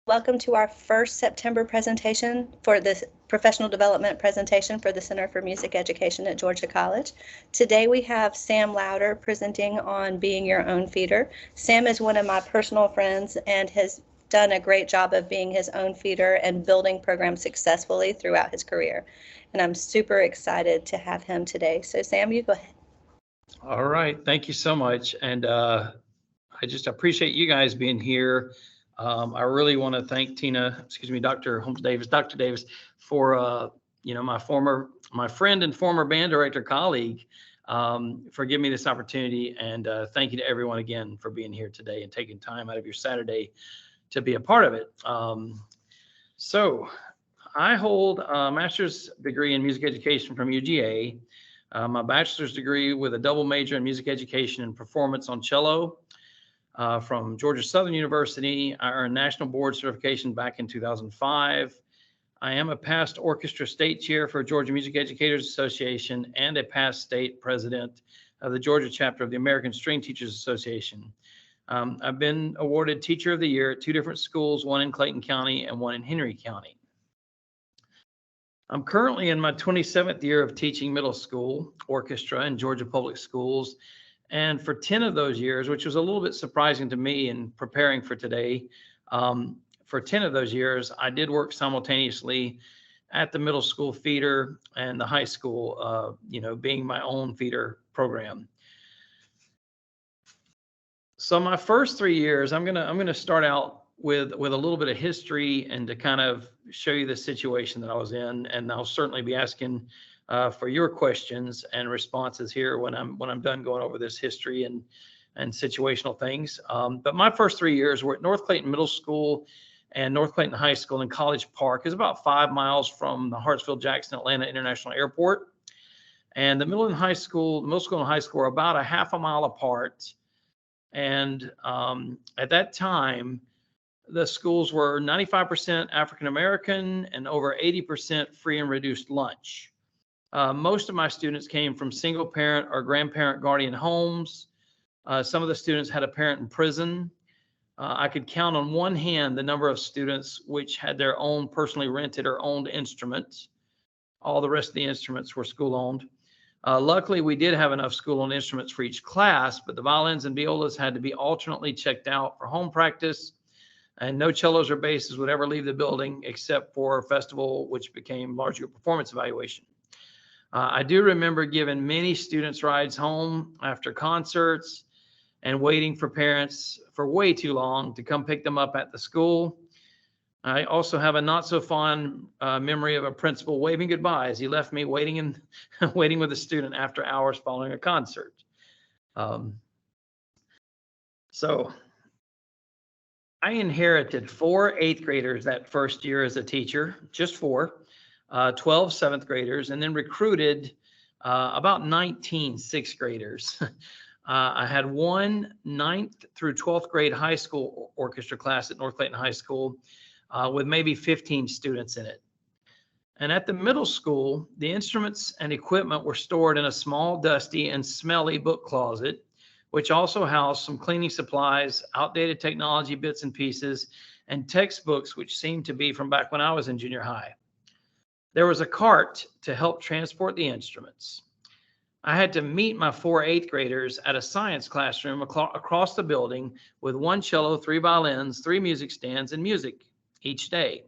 Welcome to our first September presentation for this professional development presentation for the Center for Music Education at Georgia College. Today we have Sam Lowder presenting on being your own feeder. Sam is one of my personal friends and has done a great job of being his own feeder and building programs successfully throughout his career. And I'm super excited to have him today. So Sam, you go ahead. All right, thank you so much. And I just appreciate you guys being here. I really want to thank Dr. Holmes-Davis, Dr. Davis, for my friend and former band director colleague, for giving me this opportunity. And thank you to everyone again for being here today and taking time out of your Saturday to be a part of it. So I hold a master's degree in music education from UGA, my bachelor's degree with a double major in music education and performance on cello. From Georgia Southern University. I earned national board certification back in 2005. I am a past orchestra state chair for Georgia Music Educators Association and a past state president of the Georgia chapter of the American String Teachers Association. I've been awarded Teacher of the Year at two different schools, one in Clayton County and one in Henry County. I'm currently in my 27th year of teaching middle school orchestra in Georgia Public Schools. And for 10 of those years, which was a little bit surprising to me in preparing for today, for 10 of those years, I did work simultaneously at the middle school feeder and the high school, being my own feeder program. So my first 3 years, I'm gonna start out with a little bit of history and to kind of show you the situation that I was in, and I'll certainly be asking for your questions and responses here when I'm done going over this history and situational things. But my first 3 years were at North Clayton Middle School and North Clayton High School in College Park. It's about 5 miles from the Hartsfield-Jackson Atlanta International Airport. And the middle and high school and high school are about a half a mile apart. And at that time, the schools were 95% African American and over 80% free and reduced lunch. Most of my students came from single parent or grandparent guardian homes. Some of the students had a parent in prison. I could count on one hand the number of students which had their own personally rented or owned instruments. All the rest of the instruments were school owned. Luckily, we did have enough school owned instruments for each class, but the violins and violas had to be alternately checked out for home practice, and no cellos or basses would ever leave the building except for festival, which became largely a performance evaluation. I do remember giving many students rides home after concerts and waiting for parents for way too long to come pick them up at the school. I also have a not so fond memory of a principal waving goodbye as he left me waiting with a student after hours following a concert. So I inherited 4 8th graders that first year as a teacher, just 4. 12 7th graders, and then recruited about 19 6th graders. I had one 9th through 12th grade high school orchestra class at North Clayton High School with maybe 15 students in it. And at the middle school, the instruments and equipment were stored in a small, dusty, and smelly book closet, which also housed some cleaning supplies, outdated technology bits and pieces, and textbooks, which seemed to be from back when I was in junior high. There was a cart to help transport the instruments. I had to meet my 4 8th graders at a science classroom across the building with 1 cello, 3 violins, 3 music stands, and music each day.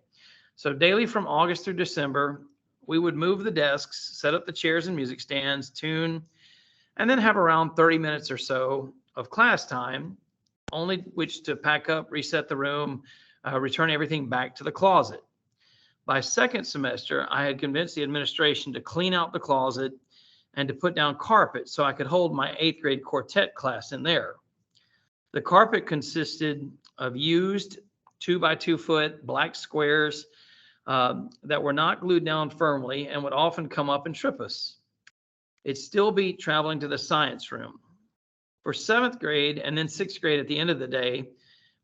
So daily from August through December, we would move the desks, set up the chairs and music stands, tune, and then have around 30 minutes or so of class time, only which to pack up, reset the room, return everything back to the closet. By second semester, I had convinced the administration to clean out the closet and to put down carpet so I could hold my 8th grade quartet class in there. The carpet consisted of used 2 by 2 foot black squares that were not glued down firmly and would often come up and trip us. It still beat traveling to the science room. For 7th grade and then 6th grade at the end of the day,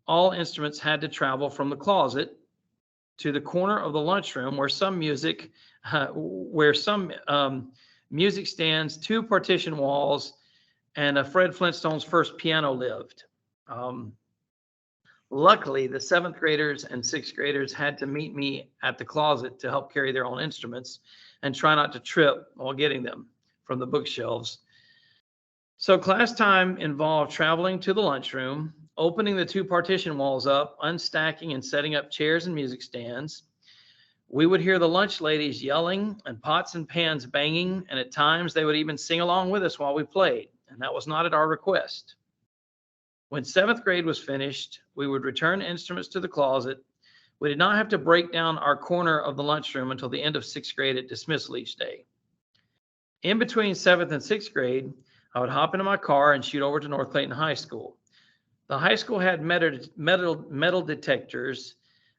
all instruments had to travel from the closet to the corner of the lunchroom where some music stands, 2 partition walls, and Fred Flintstone's first piano lived. Luckily, the 7th graders and 6th graders had to meet me at the closet to help carry their own instruments and try not to trip while getting them from the bookshelves. So class time involved traveling to the lunchroom, opening the 2 partition walls up, unstacking and setting up chairs and music stands. We would hear the lunch ladies yelling and pots and pans banging, and at times they would even sing along with us while we played, and that was not at our request. When 7th grade was finished, we would return instruments to the closet. We did not have to break down our corner of the lunchroom until the end of 6th grade at dismissal each day. In between 7th and 6th grade, I would hop into my car and shoot over to North Clayton High School. The high school had metal detectors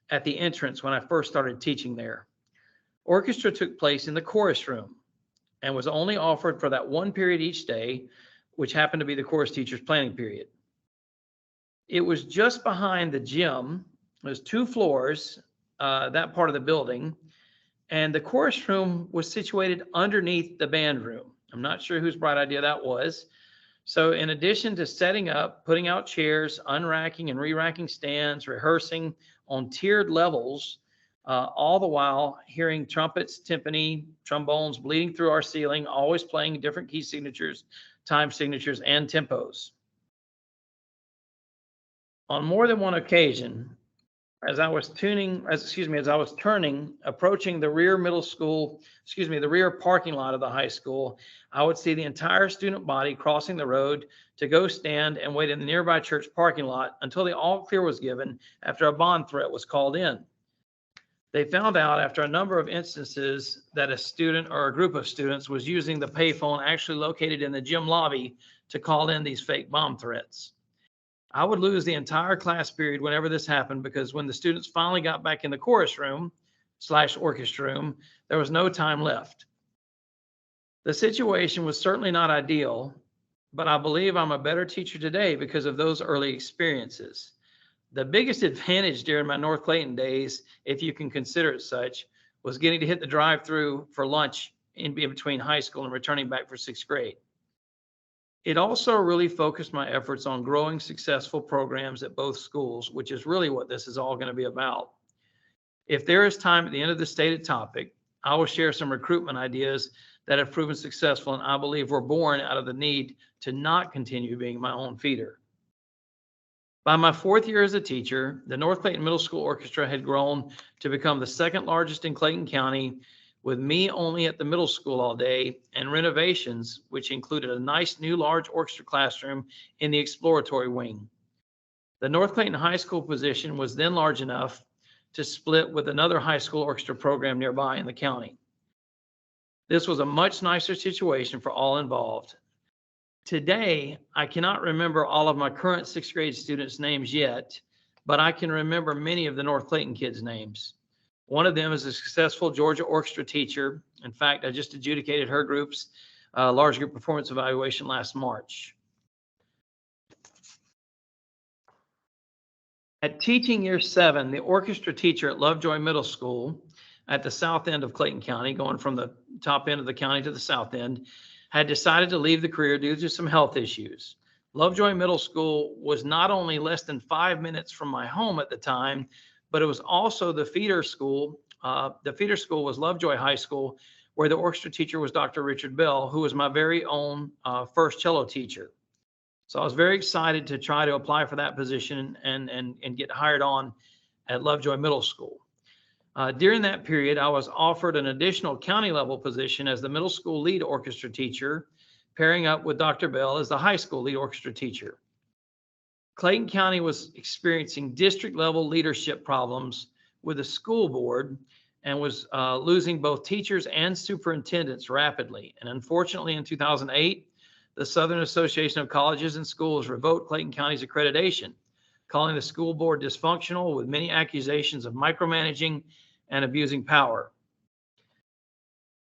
at the entrance when I first started teaching there. Orchestra took place in the chorus room and was only offered for that one period each day, which happened to be the chorus teacher's planning period. It was just behind the gym. There's 2 floors, that part of the building, and the chorus room was situated underneath the band room. I'm not sure whose bright idea that was. So in addition to setting up, putting out chairs, unracking and re-racking stands, rehearsing on tiered levels, all the while hearing trumpets, timpani, trombones bleeding through our ceiling, always playing different key signatures, time signatures, and tempos. On more than one occasion, as I was turning, approaching the rear the rear parking lot of the high school, I would see the entire student body crossing the road to go stand and wait in the nearby church parking lot until the all clear was given after a bond threat was called in. They found out after a number of instances that a student or a group of students was using the payphone actually located in the gym lobby to call in these fake bomb threats. I would lose the entire class period whenever this happened, because when the students finally got back in the chorus room / orchestra room, there was no time left. The situation was certainly not ideal, but I believe I'm a better teacher today because of those early experiences. The biggest advantage during my North Clayton days, if you can consider it such, was getting to hit the drive-through for lunch in between high school and returning back for 6th grade. It also really focused my efforts on growing successful programs at both schools, which is really what this is all going to be about. If there is time at the end of the stated topic, I will share some recruitment ideas that have proven successful and I believe were born out of the need to not continue being my own feeder. By my 4th year as a teacher, the North Clayton Middle School Orchestra had grown to become the 2nd largest in Clayton County, with me only at the middle school all day, and renovations, which included a nice new large orchestra classroom in the exploratory wing. The North Clayton High School position was then large enough to split with another high school orchestra program nearby in the county. This was a much nicer situation for all involved. Today, I cannot remember all of my current 6th grade students' names yet, but I can remember many of the North Clayton kids' names. One of them is a successful Georgia orchestra teacher. In fact, I just adjudicated her group's large group performance evaluation last March. At teaching year 7, the orchestra teacher at Lovejoy Middle School at the south end of Clayton County, going from the top end of the county to the south end, had decided to leave the career due to some health issues. Lovejoy Middle School was not only less than 5 minutes from my home at the time, but it was also the feeder school. The feeder school was Lovejoy High School, where the orchestra teacher was Dr. Richard Bell, who was my very own first cello teacher. So I was very excited to try to apply for that position and get hired on at Lovejoy Middle School. During that period, I was offered an additional county level position as the middle school lead orchestra teacher, pairing up with Dr. Bell as the high school lead orchestra teacher. Clayton County was experiencing district level leadership problems with the school board and was losing both teachers and superintendents rapidly. And unfortunately, in 2008, the Southern Association of Colleges and Schools revoked Clayton County's accreditation, calling the school board dysfunctional with many accusations of micromanaging and abusing power.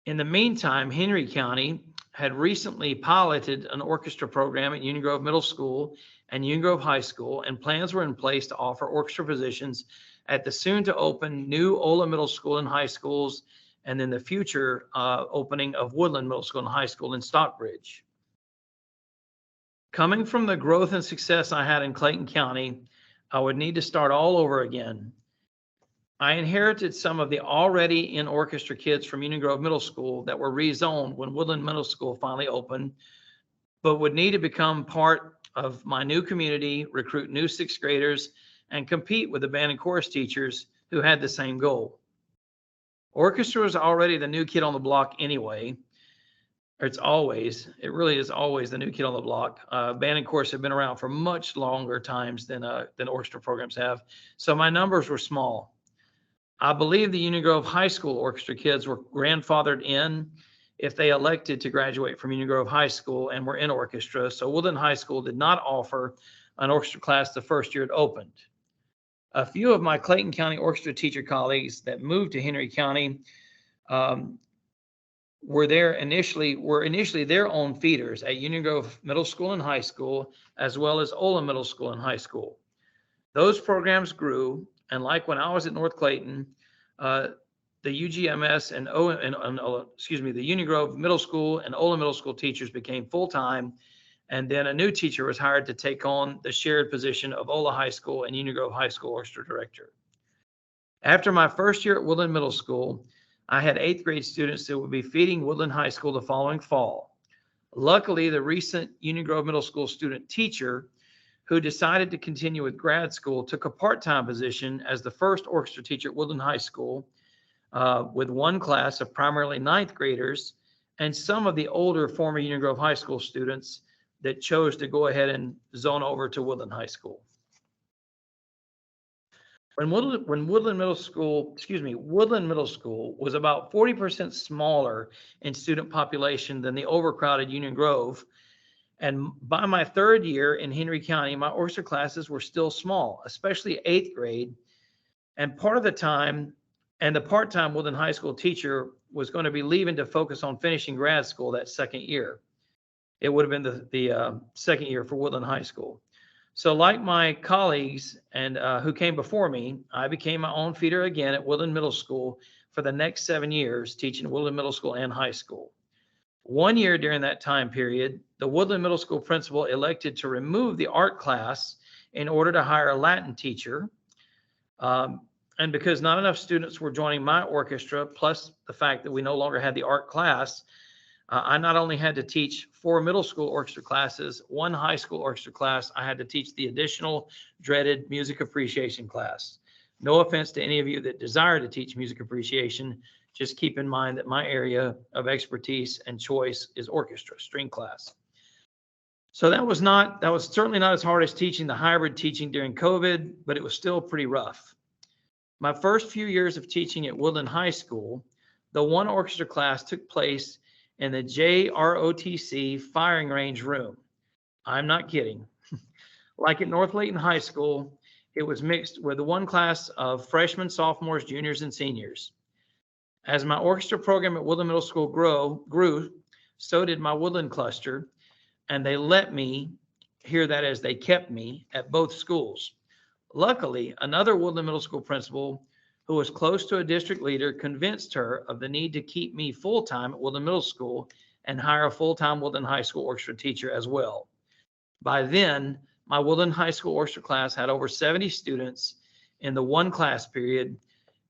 In the meantime, Henry County had recently piloted an orchestra program at Union Grove Middle School and Union Grove High School, and plans were in place to offer orchestra positions at the soon-to-open new Ola Middle School and High Schools, and then the future opening of Woodland Middle School and High School in Stockbridge. Coming from the growth and success I had in Clayton County, I would need to start all over again. I inherited some of the already in orchestra kids from Union Grove Middle School that were rezoned when Woodland Middle School finally opened, but would need to become part of my new community, recruit new sixth graders, and compete with the band and chorus teachers who had the same goal. Orchestra was already the new kid on the block anyway. It really is always the new kid on the block. Band and chorus have been around for much longer times than orchestra programs have. So my numbers were small. I believe the Union Grove High School orchestra kids were grandfathered in if they elected to graduate from Union Grove High School and were in orchestra. So Woodland High School did not offer an orchestra class the first year it opened. A few of my Clayton County orchestra teacher colleagues that moved to Henry County were initially their own feeders at Union Grove Middle School and High School, as well as Ola Middle School and High School. Those programs grew, and like when I was at North Clayton, the UGMS the Union Grove Middle School and Ola Middle School teachers became full-time, and then a new teacher was hired to take on the shared position of Ola High School and Union Grove High School orchestra director. After my first year at Woodland Middle School, I had 8th grade students that would be feeding Woodland High School the following fall. Luckily, the recent Union Grove Middle School student teacher who decided to continue with grad school took a part-time position as the first orchestra teacher at Woodland High School with one class of primarily 9th graders and some of the older former Union Grove High School students that chose to go ahead and zone over to Woodland High School. When Woodland Middle School was about 40% smaller in student population than the overcrowded Union Grove. And by my third year in Henry County, my orchestra classes were still small, especially 8th grade. And part of the time, and the part-time Woodland High School teacher was going to be leaving to focus on finishing grad school that second year. It would have been the second year for Woodland High School. So like my colleagues and who came before me, I became my own feeder again at Woodland Middle School for the next 7 years, teaching Woodland Middle School and high school. 1 year during that time period, the Woodland Middle School principal elected to remove the art class in order to hire a Latin teacher. And because not enough students were joining my orchestra, plus the fact that we no longer had the art class, I not only had to teach 4 middle school orchestra classes, 1 high school orchestra class, I had to teach the additional dreaded music appreciation class. No offense to any of you that desire to teach music appreciation, just keep in mind that my area of expertise and choice is orchestra, string class. So that was certainly not as hard as teaching the hybrid teaching during COVID, but it was still pretty rough. My first few years of teaching at Woodland High School, the 1 orchestra class took place in the JROTC firing range room. I'm not kidding. Like at North Layton High School, it was mixed with the 1 class of freshmen, sophomores, juniors, and seniors. As my orchestra program at Woodland Middle School grew, so did my Woodland cluster, and they let me, hear that as they kept me, at both schools. Luckily, another Woodland Middle School principal who was close to a district leader convinced her of the need to keep me full-time at Woodland Middle School and hire a full-time Woodland High School orchestra teacher as well. By then, my Woodland High School orchestra class had over 70 students in the 1 class period,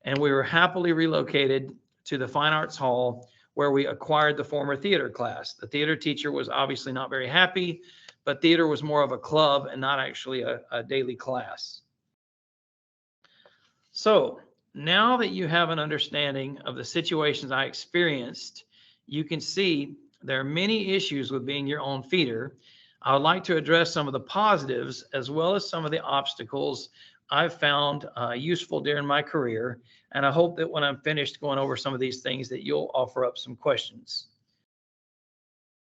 and we were happily relocated to the Fine Arts Hall where we acquired the former theater class. The theater teacher was obviously not very happy, but theater was more of a club and not actually a daily class. So now that you have an understanding of the situations I experienced, you can see there are many issues with being your own feeder. I would like to address some of the positives as well as some of the obstacles I've found useful during my career. And I hope that when I'm finished going over some of these things that you'll offer up some questions.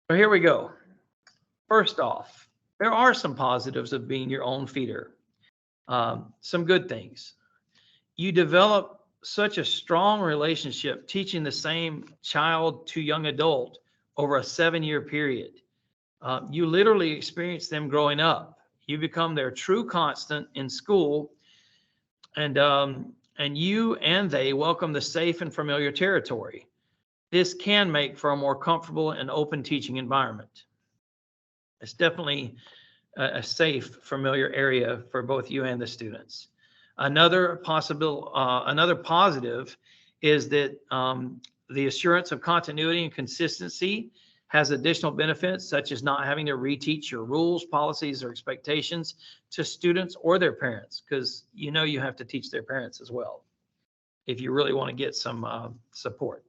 So here we go. First off, there are some positives of being your own feeder. Some good things. You develop such a strong relationship teaching the same child to young adult over a 7-year period. You literally experience them growing up. You become their true constant in school, and you and they welcome the safe and familiar territory. This can make for a more comfortable and open teaching environment. It's definitely a safe, familiar area for both you and the students. Another positive is that the assurance of continuity and consistency has additional benefits, such as not having to reteach your rules, policies, or expectations to students or their parents, because you have to teach their parents as well if you really want to get some support.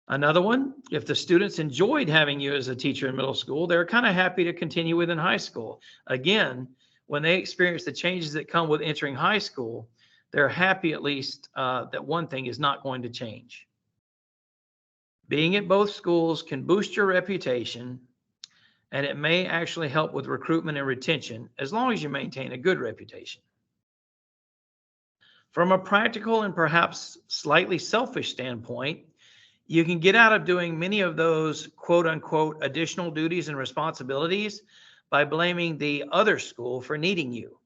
Another one, if the students enjoyed having you as a teacher in middle school, they're kind of happy to continue with in high school. Again, when they experience the changes that come with entering high school, they're happy at least that one thing is not going to change. Being at both schools can boost your reputation, and it may actually help with recruitment and retention as long as you maintain a good reputation. From a practical and perhaps slightly selfish standpoint, you can get out of doing many of those quote unquote additional duties and responsibilities by blaming the other school for needing you.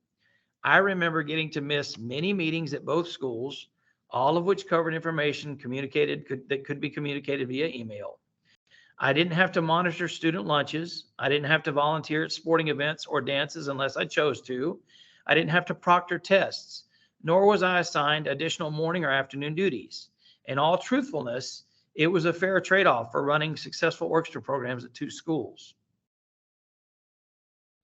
I remember getting to miss many meetings at both schools, all of which covered information that could be communicated via email. I didn't have to monitor student lunches. I didn't have to volunteer at sporting events or dances unless I chose to. I didn't have to proctor tests, nor was I assigned additional morning or afternoon duties. In all truthfulness, it was a fair trade-off for running successful orchestra programs at two schools.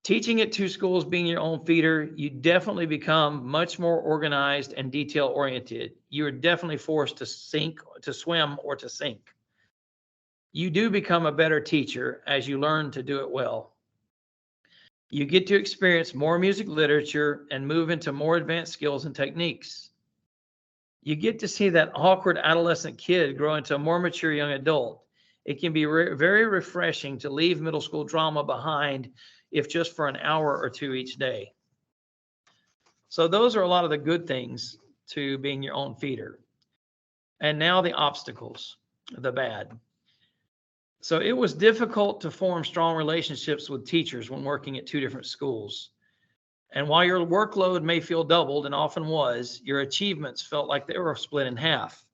Teaching at two schools, being your own feeder, you definitely become much more organized and detail-oriented. You are definitely forced to swim, or to sink. You do become a better teacher as you learn to do it well. You get to experience more music literature and move into more advanced skills and techniques. You get to see that awkward adolescent kid grow into a more mature young adult. It can be very refreshing to leave middle school drama behind, if just for an hour or two each day. So those are a lot of the good things to being your own feeder. And now the obstacles, the bad. So it was difficult to form strong relationships with teachers when working at two different schools. And while your workload may feel doubled, and often was, your achievements felt like they were split in half.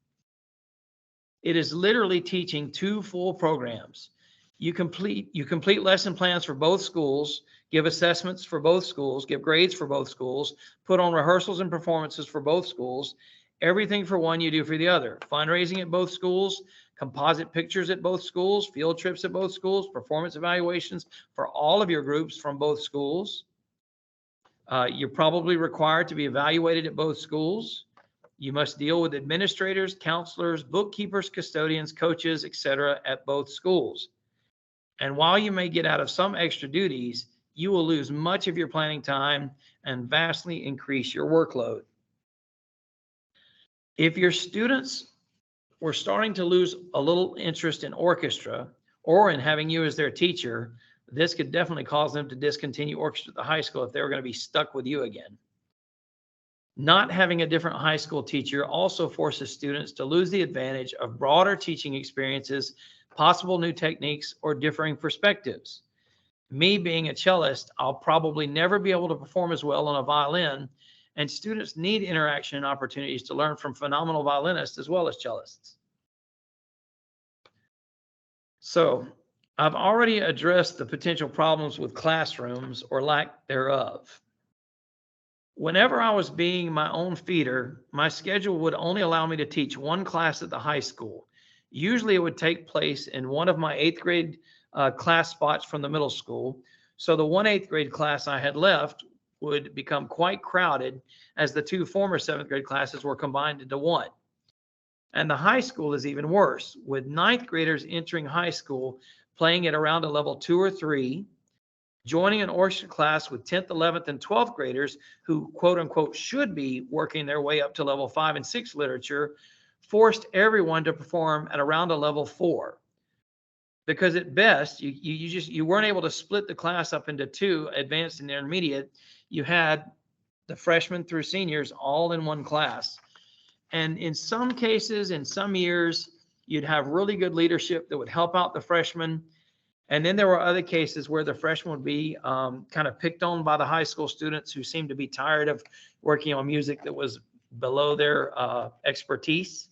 It is literally teaching two full programs. You complete lesson plans for both schools, give assessments for both schools, give grades for both schools, put on rehearsals and performances for both schools. Everything for one you do for the other. Fundraising at both schools, composite pictures at both schools, field trips at both schools, performance evaluations for all of your groups from both schools. You're probably required to be evaluated at both schools. You must deal with administrators, counselors, bookkeepers, custodians, coaches, etc. at both schools. And while you may get out of some extra duties, you will lose much of your planning time and vastly increase your workload. If your students were starting to lose a little interest in orchestra or in having you as their teacher, this could definitely cause them to discontinue orchestra at the high school if they were going to be stuck with you again. Not having a different high school teacher also forces students to lose the advantage of broader teaching experiences, possible new techniques, or differing perspectives. Me being a cellist, I'll probably never be able to perform as well on a violin, and students need interaction and opportunities to learn from phenomenal violinists as well as cellists. So I've already addressed the potential problems with classrooms or lack thereof. Whenever I was being my own feeder, my schedule would only allow me to teach one class at the high school. Usually it would take place in one of my 8th grade class spots from the middle school. So the one 8th grade class I had left would become quite crowded as the two former 7th grade classes were combined into one. And the high school is even worse, with 9th graders entering high school playing at around a level 2 or 3, joining an orchestra class with 10th, 11th, and 12th graders who, quote unquote, should be working their way up to level 5 and 6 literature, forced everyone to perform at around a level 4. Because at best, you weren't able to split the class up into two, advanced and intermediate. You had the freshmen through seniors all in one class. And in some cases, in some years, you'd have really good leadership that would help out the freshmen. And then there were other cases where the freshmen would be kind of picked on by the high school students who seemed to be tired of working on music that was below their expertise.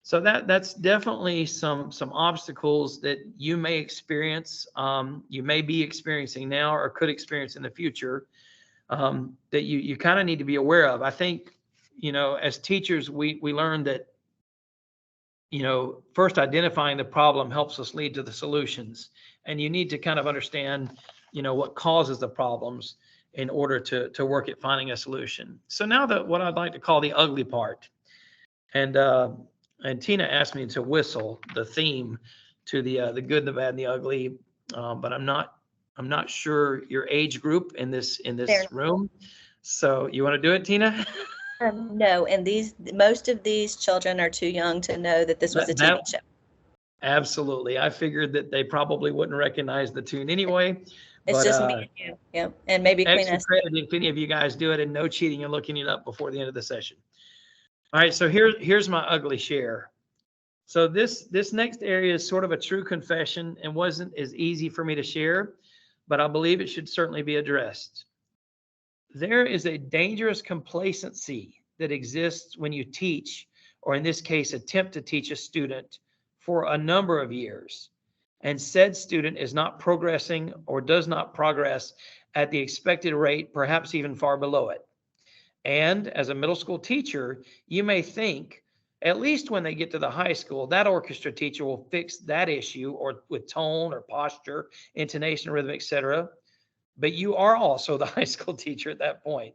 So that's definitely some obstacles that you may experience, you may be experiencing now or could experience in the future, that you kind of need to be aware of. I think, as teachers, we learn that, first identifying the problem helps us lead to the solutions. And you need to kind of understand, what causes the problems in order to work at finding a solution. So now what I'd like to call the ugly part. And Tina asked me to whistle the theme to the good, the bad, and the ugly. But I'm not sure your age group in this room. So you want to do it, Tina? No, and most of these children are too young to know that this was a TV show. Absolutely. I figured that they probably wouldn't recognize the tune anyway. It's just me and you. Yeah. And maybe Queen Extra credit if any of you guys do it, and no cheating and looking it up before the end of the session. All right, so here's my ugly share. So this next area is sort of a true confession and wasn't as easy for me to share, but I believe it should certainly be addressed. There is a dangerous complacency that exists when you teach, or in this case, attempt to teach a student for a number of years, and said student is not progressing or does not progress at the expected rate, perhaps even far below it. And as a middle school teacher, you may think, at least when they get to the high school, that orchestra teacher will fix that issue, or with tone or posture, intonation, rhythm, etc. But you are also the high school teacher at that point.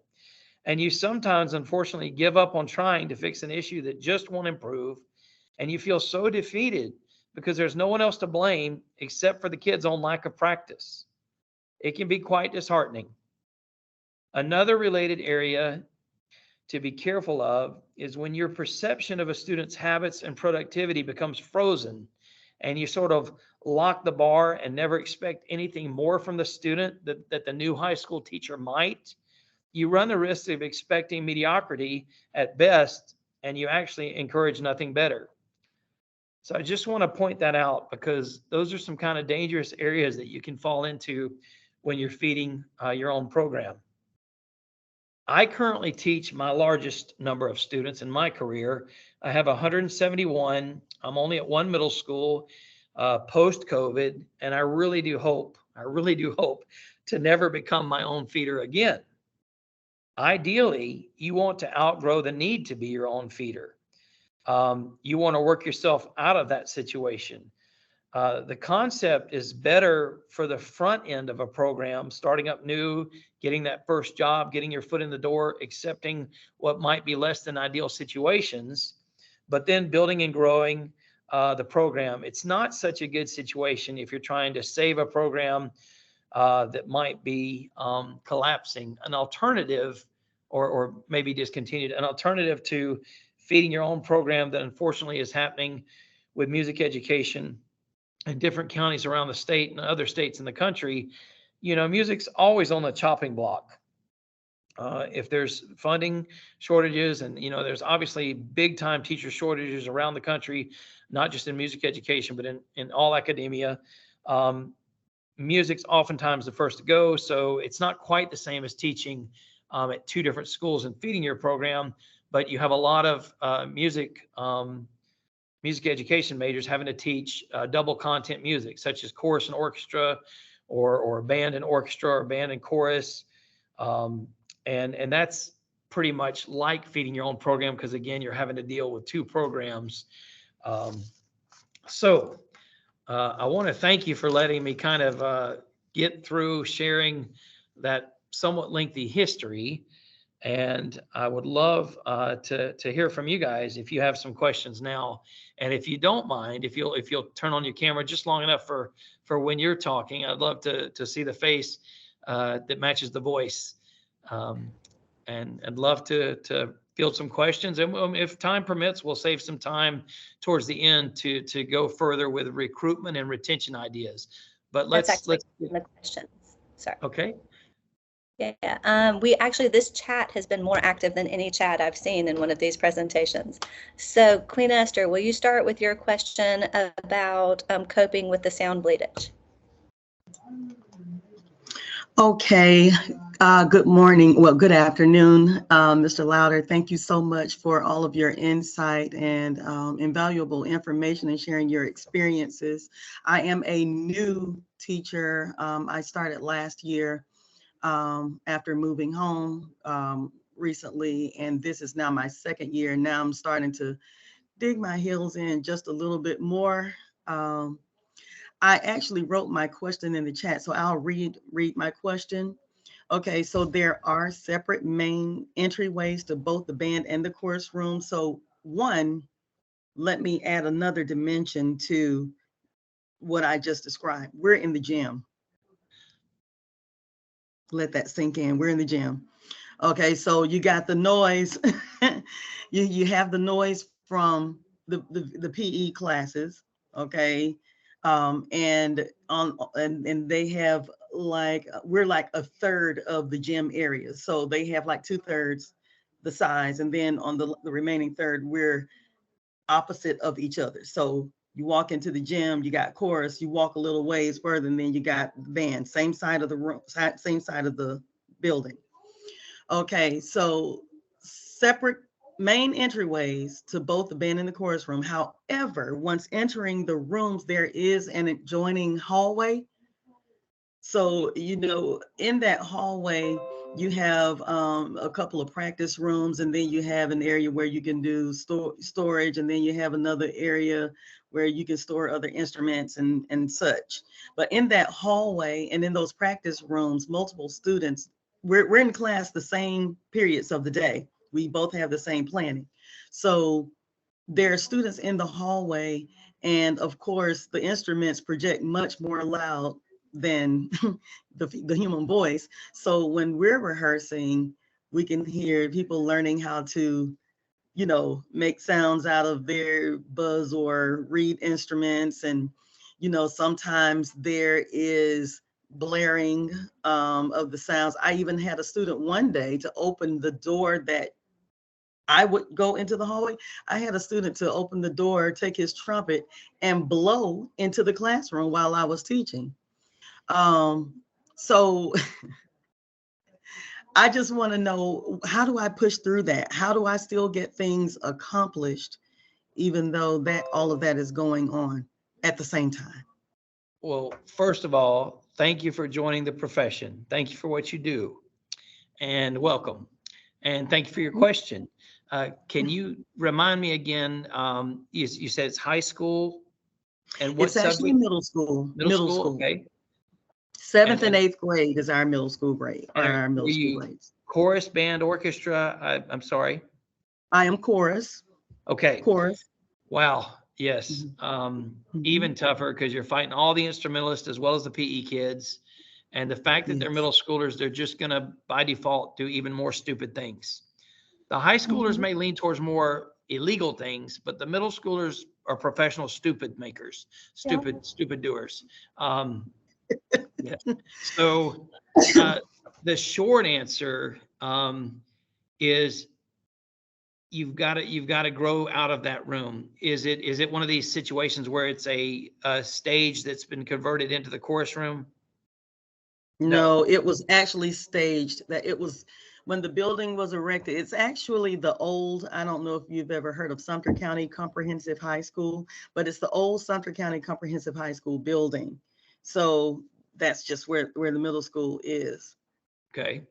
And you sometimes, unfortunately, give up on trying to fix an issue that just won't improve. And you feel so defeated because there's no one else to blame except for the kid's own lack of practice. It can be quite disheartening. Another related area to be careful of is when your perception of a student's habits and productivity becomes frozen, and you sort of lock the bar and never expect anything more from the student that the new high school teacher might. You run the risk of expecting mediocrity at best, and you actually encourage nothing better. So I just want to point that out, because those are some kind of dangerous areas that you can fall into when you're feeding your own program. I currently teach my largest number of students in my career. I have 171. I'm only at one middle school post-COVID, and I really do hope to never become my own feeder again. Ideally, you want to outgrow the need to be your own feeder. You want to work yourself out of that situation. The concept is better for the front end of a program, starting up new, getting that first job, getting your foot in the door, accepting what might be less than ideal situations, but then building and growing the program. It's not such a good situation if you're trying to save a program that might be collapsing. An alternative, or maybe discontinued, an alternative to feeding your own program that unfortunately is happening with music education in different counties around the state and other states in the country. Music's always on the chopping block. If there's funding shortages, and there's obviously big time teacher shortages around the country, not just in music education, but in all academia. Music's oftentimes the first to go, so it's not quite the same as teaching at two different schools and feeding your program, but you have a lot of music education majors having to teach double content music, such as chorus and orchestra, or band and orchestra, or band and chorus. And that's pretty much like feeding your own program, because again, you're having to deal with two programs. So I want to thank you for letting me kind of get through sharing that somewhat lengthy history. And I would love to hear from you guys if you have some questions now. And if you don't mind, if you'll turn on your camera just long enough for when you're talking, I'd love to see the face that matches the voice. And I'd love to field some questions. And if time permits, we'll save some time towards the end to go further with recruitment and retention ideas. But let's the questions. Sorry. Okay. Yeah, this chat has been more active than any chat I've seen in one of these presentations. So Queen Esther, will you start with your question about coping with the sound bleedage? Okay, Good morning. Well, good afternoon, Mr. Lowder. Thank you so much for all of your insight and invaluable information and sharing your experiences. I am a new teacher. I started last year after moving home recently, and this is now my second year. Now I'm starting to dig my heels in just a little bit more. Um, I actually wrote my question in the chat, so I'll read my question. Okay, so there are separate main entryways to both the band and the chorus room. So one, let me add another dimension to what I just described. We're in the gym. Let that sink in. We're in the gym. Okay, so you got the noise. you have the noise from the PE classes. Okay, and they have like we're like a third of the gym area, so they have like 2/3 the size, and then on the remaining third, we're opposite of each other. So you walk into the gym, you got chorus, you walk a little ways further, and then you got band, same side of the room, same side of the building. Okay, so separate main entryways to both the band and the chorus room. However, once entering the rooms, there is an adjoining hallway. So, in that hallway, you have a couple of practice rooms, and then you have an area where you can do storage, and then you have another area where you can store other instruments and such. But in that hallway and in those practice rooms, multiple students, we're in class the same periods of the day. We both have the same planning. So there are students in the hallway, and of course, the instruments project much more loud than the human voice. So when we're rehearsing, we can hear people learning how to, make sounds out of their buzz or read instruments. And, sometimes there is blaring of the sounds. I even had a student one day to open the door that I would go into the hallway. I had a student to open the door, take his trumpet, and blow into the classroom while I was teaching. So I just want to know, how do I push through that? How do I still get things accomplished, even though that all of that is going on at the same time? Well, first of all, thank you for joining the profession. Thank you for what you do, and welcome. And thank you for your question. Can you remind me again? You said it's high school, and what It's actually subject? middle school. Middle school. Okay. Seventh and eighth grade is our middle school grade, or our middle school grades. Chorus, band, orchestra? I'm sorry. I am chorus. Okay. Chorus. Wow. Yes. Even tougher because you're fighting all the instrumentalists as well as the PE kids. And the fact that they're middle schoolers, they're just going to, by default, do even more stupid things. The high schoolers may lean towards more illegal things, but the middle schoolers are professional stupid makers, stupid doers. Yeah. So the short answer is you've got to grow out of that room. Is it one of these situations where it's a stage that's been converted into the chorus room? No, it was actually staged. That it was when the building was erected. It's actually the old, I don't know if you've ever heard of Sumter County Comprehensive High School, but it's the old Sumter County Comprehensive High School building. So that's just where the middle school is. Okay.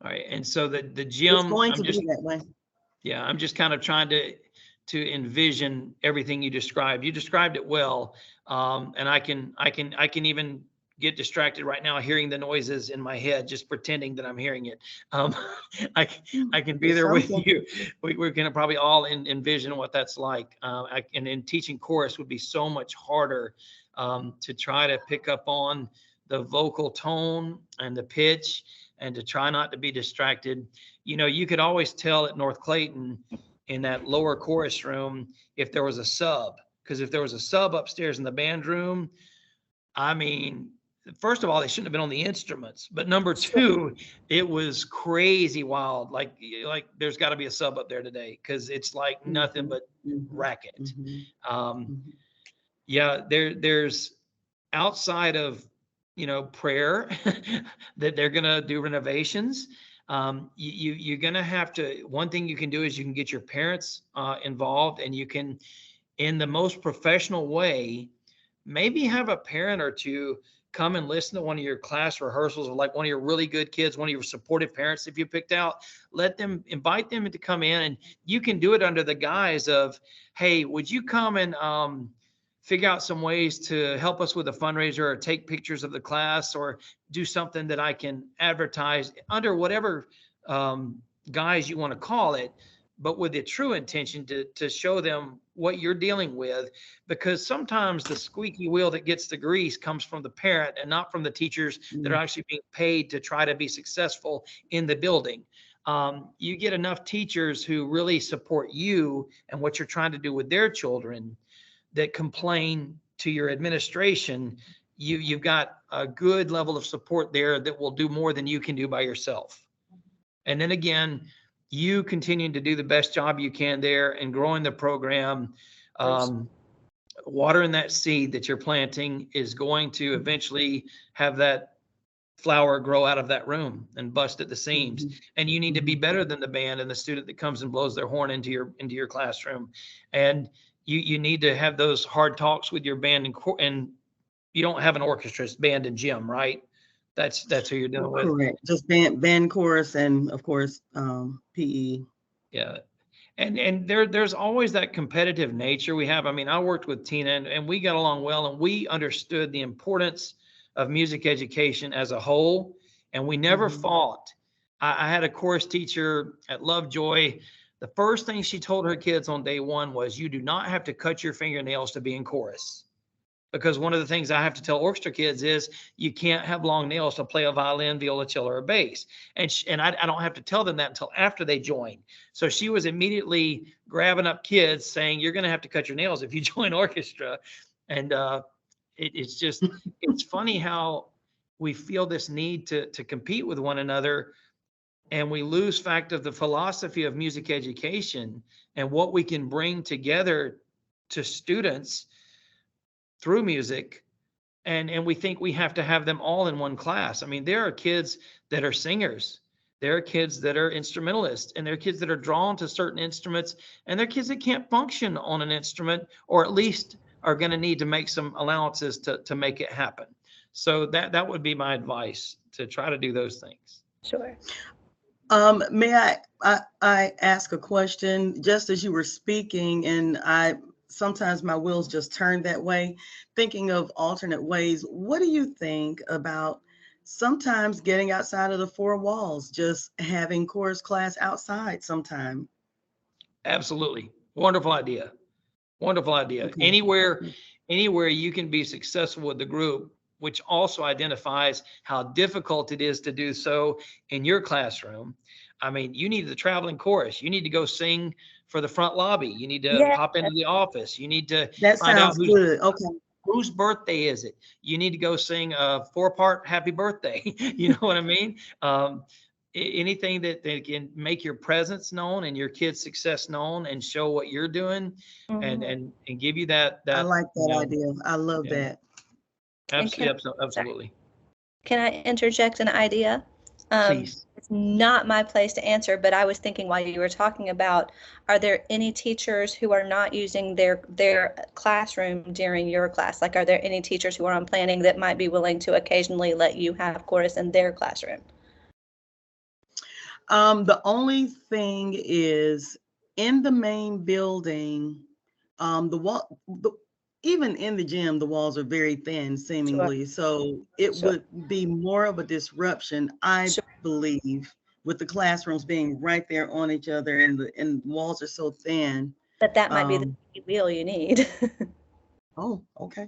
All right. And so the gym, it's going to be that way. Yeah, I'm just kind of trying to envision everything you described. You described it well. And I can even get distracted right now hearing the noises in my head, just pretending that I'm hearing it. I can be there with you. We're going to probably all envision what that's like. And in teaching chorus would be so much harder to try to pick up on the vocal tone and the pitch, and to try not to be distracted. You could always tell at North Clayton in that lower chorus room if there was a sub, because if there was a sub upstairs in the band room, I mean, first of all, they shouldn't have been on the instruments. But number two, it was crazy wild. Like there's got to be a sub up there today because it's like nothing but racket. Yeah, there's outside of prayer that they're going to do renovations. You're going to have to, one thing you can do is you can get your parents involved, and you can, in the most professional way, maybe have a parent or two come and listen to one of your class rehearsals, or like one of your really good kids, one of your supportive parents, if you picked out, invite them to come in, and you can do it under the guise of, hey, would you come and figure out some ways to help us with a fundraiser, or take pictures of the class, or do something that I can advertise, under whatever guise you want to call it, but with the true intention to show them what you're dealing with. Because sometimes the squeaky wheel that gets the grease comes from the parent, and not from the teachers that are actually being paid to try to be successful in the building. You get enough teachers who really support you and what you're trying to do with their children, that complain to your administration, you've got a good level of support there that will do more than you can do by yourself. And then again, you continuing to do the best job you can there, and growing the program, watering that seed that you're planting is going to eventually have that flower grow out of that room and bust at the seams. And you need to be better than the band and the student that comes and blows their horn into your classroom. And you need to have those hard talks with your band, and you don't have an orchestra, it's band and gym, right? That's who you're dealing with. Correct. Just band, chorus, and of course, PE. Yeah. And there's always that competitive nature we have. I mean, I worked with Tina, and we got along well, and we understood the importance of music education as a whole, and we never fought. I had a chorus teacher at Lovejoy. The first thing she told her kids on day one was, you do not have to cut your fingernails to be in chorus. Because one of the things I have to tell orchestra kids is, you can't have long nails to play a violin, viola, cello, or bass. And I don't have to tell them that until after they join. So she was immediately grabbing up kids saying, you're going to have to cut your nails if you join orchestra. And it's just, it's funny how we feel this need to compete with one another, and we lose fact of the philosophy of music education and what we can bring together to students through music. And we think we have to have them all in one class. I mean, there are kids that are singers, there are kids that are instrumentalists, and there are kids that are drawn to certain instruments, and there are kids that can't function on an instrument, or at least are going to need to make some allowances to make it happen. So that would be my advice, to try to do those things. Sure. May I ask a question? Just as you were speaking, and sometimes my wheels just turn that way, thinking of alternate ways. What do you think about sometimes getting outside of the four walls, just having chorus class outside sometime? Absolutely. Wonderful idea. Wonderful idea. Okay. Anywhere you can be successful with the group, which also identifies how difficult it is to do so in your classroom. I mean, you need the traveling chorus. You need to go sing for the front lobby. You need to hop into the office. You need to find out whose birthday is it. You need to go sing a 4-part happy birthday. You know what I mean? Anything that can make your presence known and your kids' success known, and show what you're doing, and give you that. I like that idea. I love that. Absolutely. Can I interject an idea? Please. It's not my place to answer, but I was thinking while you were talking about, are there any teachers who are not using their classroom during your class? Like, are there any teachers who are on planning that might be willing to occasionally let you have chorus in their classroom? The only thing is, in the main building, even in the gym, the walls are very thin, seemingly. So it would be more of a disruption, I believe, with the classrooms being right there on each other, and the walls are so thin. But that might be the wheel you need. Oh, okay.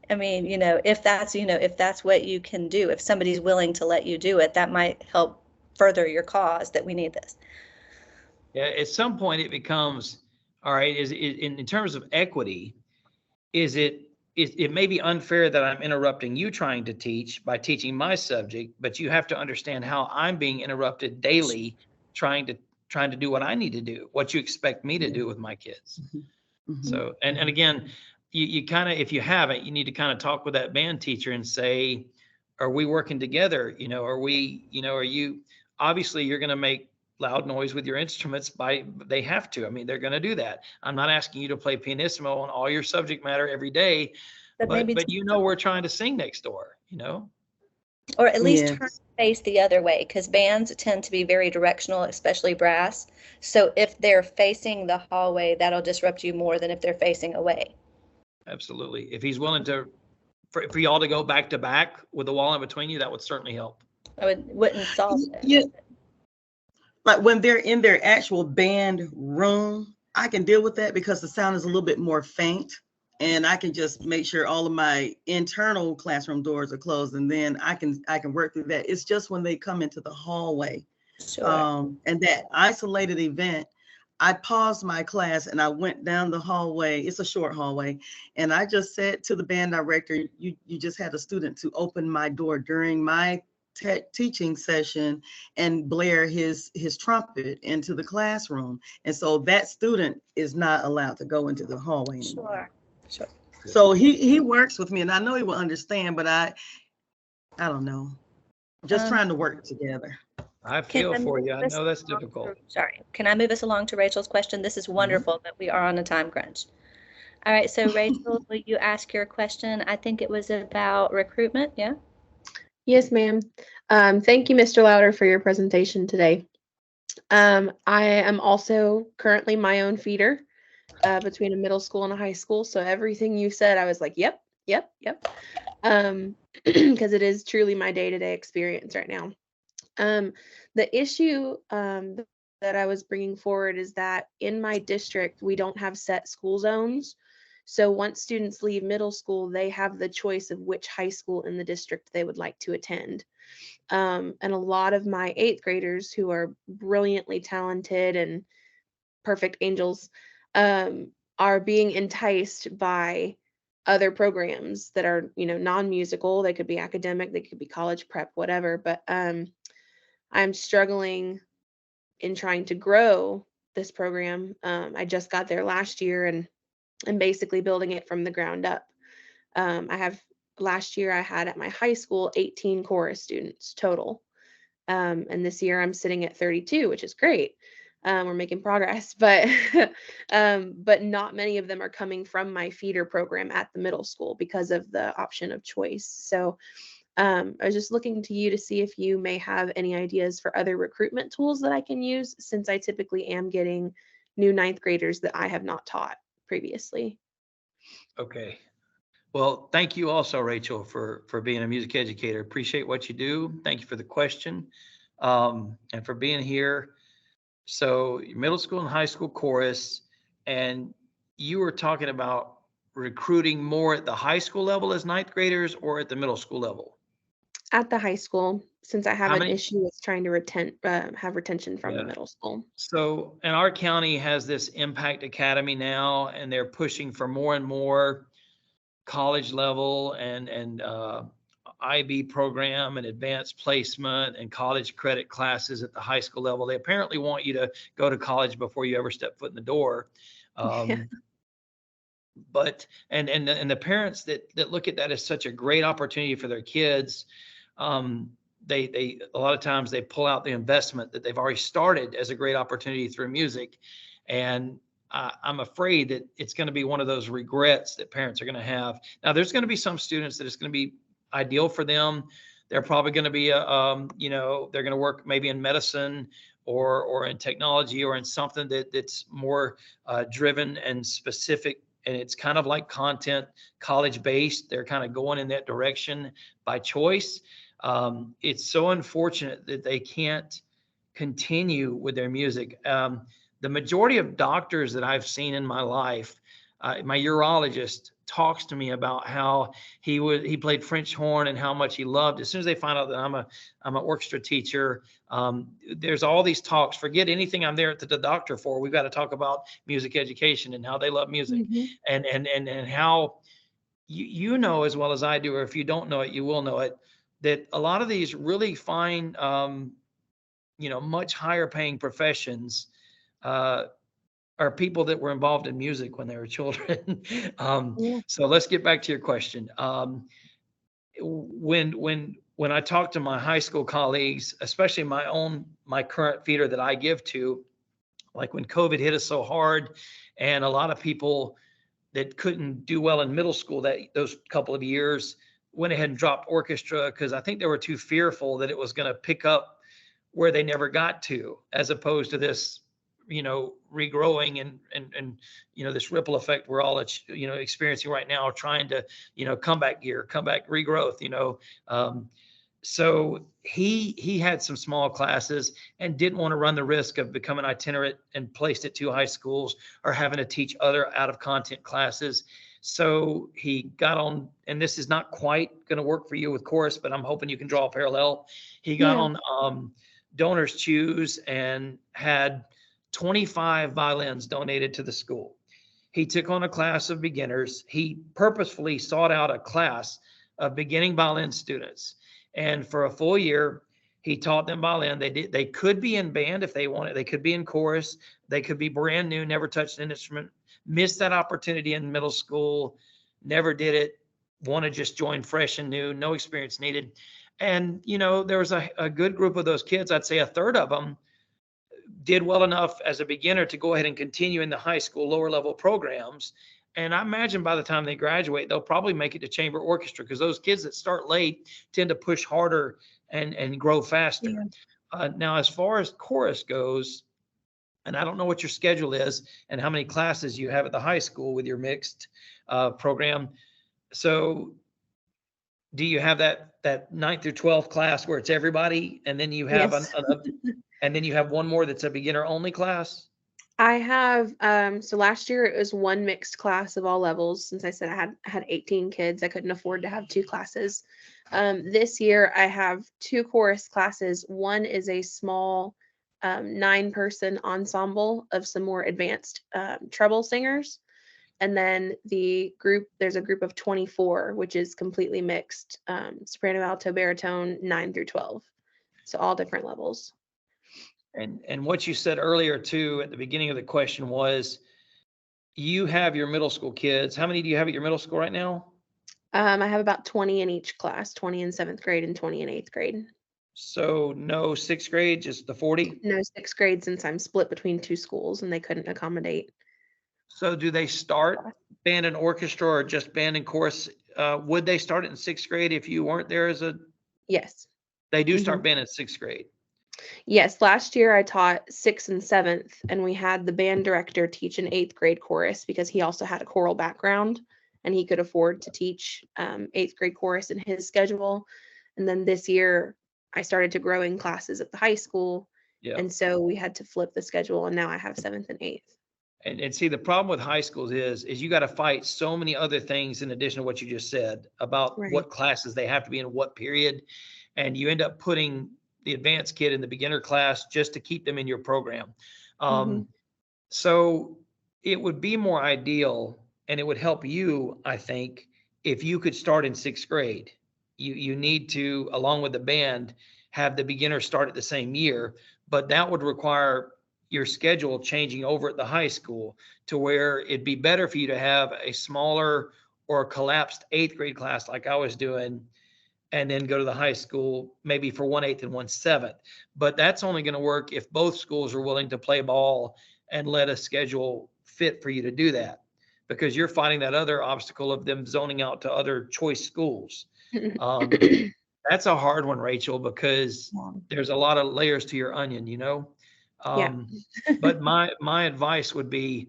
I mean, if that's what you can do, if somebody's willing to let you do it, that might help further your cause that we need this. Yeah, at some point it becomes, all right, in terms of equity, it may be unfair that I'm interrupting you trying to teach by teaching my subject, but you have to understand how I'm being interrupted daily trying to do what I need to do, what you expect me to do with my kids. So, and again, you kind of, if you haven't, you need to kind of talk with that band teacher and say, are we working together? Are we, are you, obviously you're going to make loud noise with your instruments they have to. I mean, they're going to do that. I'm not asking you to play pianissimo on all your subject matter every day, But maybe, but we're trying to sing next door, or at least turn Yes. face the other way, because bands tend to be very directional, especially brass. So if they're facing the hallway, that'll disrupt you more than if they're facing away. Absolutely. If he's willing to, for y'all to go back to back with the wall in between you, that would certainly help. Wouldn't solve it. Yeah. Like when they're in their actual band room, I can deal with that because the sound is a little bit more faint, and I can just make sure all of my internal classroom doors are closed, and then I can work through that. It's just when they come into the hallway, Sure. and that isolated event, I paused my class and I went down the hallway. It's a short hallway, and I just said to the band director, "You just had a student to open my door during my teaching session and blare his trumpet into the classroom." And so that student is not allowed to go into the hallway anymore. Sure. So he works with me, and I know he will understand, but I don't know. Just trying to work together. I feel for you. I know that's difficult. Sorry. Can I move us along to Rachel's question? This is wonderful, but we are on a time crunch. All right. So Rachel, will you ask your question? I think it was about recruitment. Yeah. Yes, ma'am. Thank you, Mr. Lowder, for your presentation today. I am also currently my own feeder between a middle school and a high school. So everything you said, I was like, yep. Because it is truly my day-to-day experience right now. The issue that I was bringing forward is that in my district, we don't have set school zones. So once students leave middle school, they have the choice of which high school in the district they would like to attend. And a lot of my 8th graders, who are brilliantly talented and perfect angels, are being enticed by other programs that are, non-musical. They could be academic, they could be college prep, whatever. But I'm struggling in trying to grow this program. I just got there last year and I'm basically building it from the ground up. Last year I had at my high school 18 chorus students total. And this year I'm sitting at 32, which is great. We're making progress, but not many of them are coming from my feeder program at the middle school because of the option of choice. So I was just looking to you to see if you may have any ideas for other recruitment tools that I can use, since I typically am getting new 9th graders that I have not taught previously. Okay. Well, thank you also, Rachel, for being a music educator. Appreciate what you do. Thank you for the question, and for being here. So middle school and high school chorus, and you were talking about recruiting more at the high school level as 9th graders or at the middle school level? At the high school, since I have an issue with trying to have retention from the middle school. So, and our county has this Impact Academy now, and they're pushing for more and more college level and IB program and advanced placement and college credit classes at the high school level. They apparently want you to go to college before you ever step foot in the door. But and the parents that look at that as such a great opportunity for their kids, they a lot of times they pull out the investment that they've already started as a great opportunity through music, and I'm afraid that it's going to be one of those regrets that parents are going to have. Now, there's going to be some students that it's going to be ideal for them. They're probably going to be they're going to work maybe in medicine or in technology or in something that's more driven and specific. And it's kind of like content college based. They're kind of going in that direction by choice. It's so unfortunate that they can't continue with their music. The majority of doctors that I've seen in my life, my urologist talks to me about how he played French horn and how much he loved. As soon as they find out that I'm an orchestra teacher, there's all these talks. Forget anything I'm there to the doctor for. We've got to talk about music education and how they love music, and how you know as well as I do, or if you don't know it, you will know it, that a lot of these really fine, much higher paying professions are people that were involved in music when they were children. So let's get back to your question. When when I talk to my high school colleagues, especially my current feeder that I give to, like when COVID hit us so hard, and a lot of people that couldn't do well in middle school those couple of years went ahead and dropped orchestra because I think they were too fearful that it was going to pick up where they never got to, as opposed to this, regrowing and this ripple effect we're all experiencing right now, trying to comeback regrowth. So he had some small classes and didn't want to run the risk of becoming itinerant and placed at two high schools or having to teach other out of content classes. So he got on, and this is not quite going to work for you with chorus, but I'm hoping you can draw a parallel. He got on Donors Choose and had 25 violins donated to the school. He took on a class of beginners. He purposefully sought out a class of beginning violin students. And for a full year, he taught them violin. They could be in band if they wanted. They could be in chorus. They could be brand new, never touched an instrument, missed that opportunity in middle school, never did it, want to just join fresh and new, no experience needed. And, there was a good group of those kids. I'd say a third of them did well enough as a beginner to go ahead and continue in the high school lower level programs. And I imagine by the time they graduate, they'll probably make it to chamber orchestra, because those kids that start late tend to push harder and grow faster. Yeah. Now, as far as chorus goes, and I don't know what your schedule is and how many classes you have at the high school with your mixed program. So do you have that 9th through 12th class where it's everybody, and then you have Yes. and then you have one more that's a beginner only class? I have, so last year it was one mixed class of all levels. Since I said I had 18 kids, I couldn't afford to have two classes. This year I have two chorus classes. One is a small 9-person ensemble of some more advanced treble singers. And then there's a group of 24, which is completely mixed, soprano, alto, baritone, 9 through 12. So all different levels. And what you said earlier too at the beginning of the question was, you have your middle school kids. How many do you have at your middle school right now? I have about 20 in each class, 20 in 7th grade and 20 in 8th grade. So no 6th grade, just the 40? No 6th grade, since I'm split between two schools and they couldn't accommodate. So do they start band and orchestra or just band and chorus? Would they start it in 6th grade if you weren't there Yes. They do start band in 6th grade. Yes, last year I taught 6th and 7th, and we had the band director teach an 8th grade chorus because he also had a choral background and he could afford to teach 8th grade chorus in his schedule. And then this year I started to grow in classes at the high school. Yeah. And so we had to flip the schedule, and now I have 7th and 8th. And see, the problem with high schools is you got to fight so many other things in addition to what you just said about what classes they have to be in what period. And you end up putting the advanced kid in the beginner class just to keep them in your program. So it would be more ideal, and it would help you, I think, if you could start in 6th grade. You need to, along with the band, have the beginner start at the same year, but that would require your schedule changing over at the high school to where it'd be better for you to have a smaller or collapsed 8th grade class like I was doing, and then go to the high school maybe for 1/8 and 1/7. But that's only going to work if both schools are willing to play ball and let a schedule fit for you to do that, because you're fighting that other obstacle of them zoning out to other choice schools. That's a hard one, Rachel, because there's a lot of layers to your onion, But my advice would be,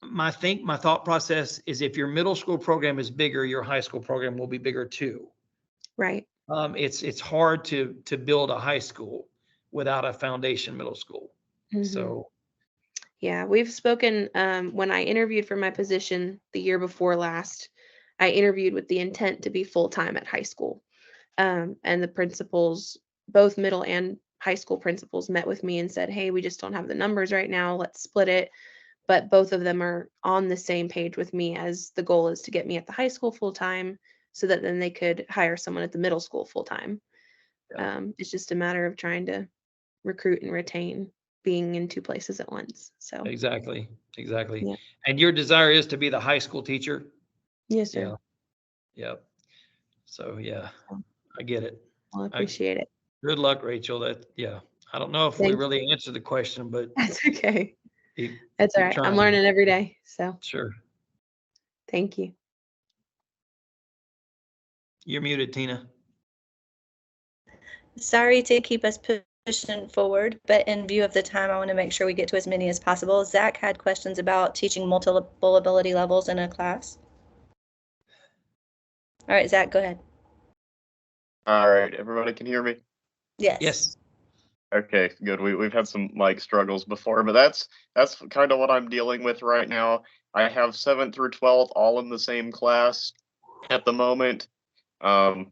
my thought process is, if your middle school program is bigger, your high school program will be bigger too. Right. It's hard to build a high school without a foundation middle school. So yeah, we've spoken, when I interviewed for my position the year before last, I interviewed with the intent to be full-time at high school. And the principals, both middle and high school principals, met with me and said, hey, we just don't have the numbers right now, let's split it. But both of them are on the same page with me, as the goal is to get me at the high school full-time, so that then they could hire someone at the middle school full-time. It's just a matter of trying to recruit and retain being in two places at once. So exactly. Yeah. And your desire is to be the high school teacher? Yes, sir. Yep. So yeah. I get it. Well, I appreciate it. Good luck, Rachel. Yeah. I don't know if we Thanks. really answered the question, but That's okay. keep That's all right. trying. I'm learning every day. So Sure. thank you. You're muted, Tina. Sorry to keep us pushing forward, but in view of the time, I want to make sure we get to as many as possible. Zach had questions about teaching multiple ability levels in a class. All right, Zach, go ahead. All right, everybody can hear me? Yes. Yes. Okay, good. We've had some mic struggles before, but that's kind of what I'm dealing with right now. I have 7th through 12th all in the same class at the moment.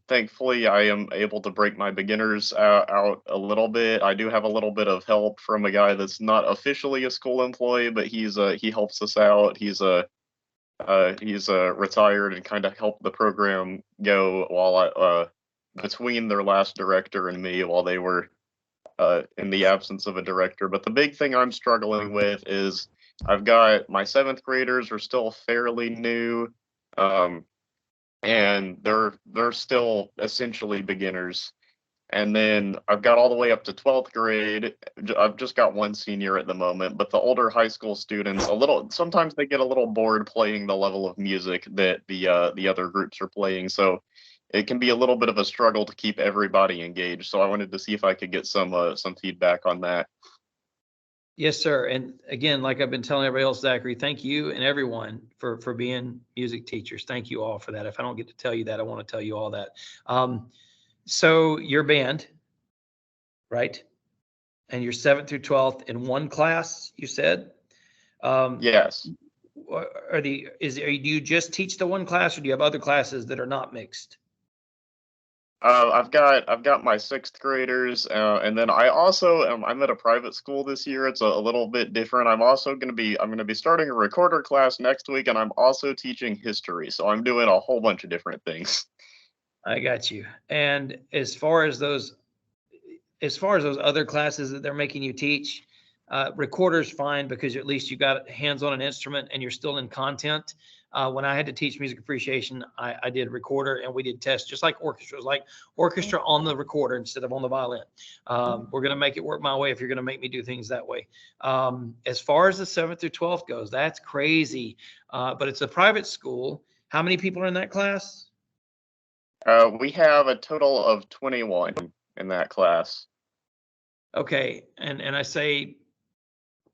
Thankfully, I am able to break my beginners out a little bit. I do have a little bit of help from a guy that's not officially a school employee, but he helps us out. He's retired and kind of helped the program go while between their last director and me while they were in the absence of a director. But the big thing I'm struggling with is I've got my 7th graders are still fairly new, and they're still essentially beginners. And then I've got all the way up to 12th grade. I've just got one senior at the moment, but the older high school students, sometimes they get a little bored playing the level of music that the other groups are playing. So it can be a little bit of a struggle to keep everybody engaged. So I wanted to see if I could get some feedback on that. Yes, sir. And again, like I've been telling everybody else, Zachary, thank you and everyone for being music teachers. Thank you all for that. If I don't get to tell you that, I want to tell you all that. So your band, right? And you're 7th through 12th in one class, you said? Yes. Do you just teach the one class, or do you have other classes that are not mixed? I've got my 6th graders, and then I also I'm at a private school this year. It's a little bit different. I'm going to be starting a recorder class next week, and I'm also teaching history. So I'm doing a whole bunch of different things. I got you. And as far as those other classes that they're making you teach, recorder's fine because at least you got hands on an instrument and you're still in content. When I had to teach music appreciation, I did recorder and we did tests just like orchestra. It was like orchestra on the recorder instead of on the violin. We're going to make it work my way if you're going to make me do things that way. As far as the 7th through 12th goes, that's crazy. But it's a private school. How many people are in that class? We have a total of 21 in that class. Okay. And I say,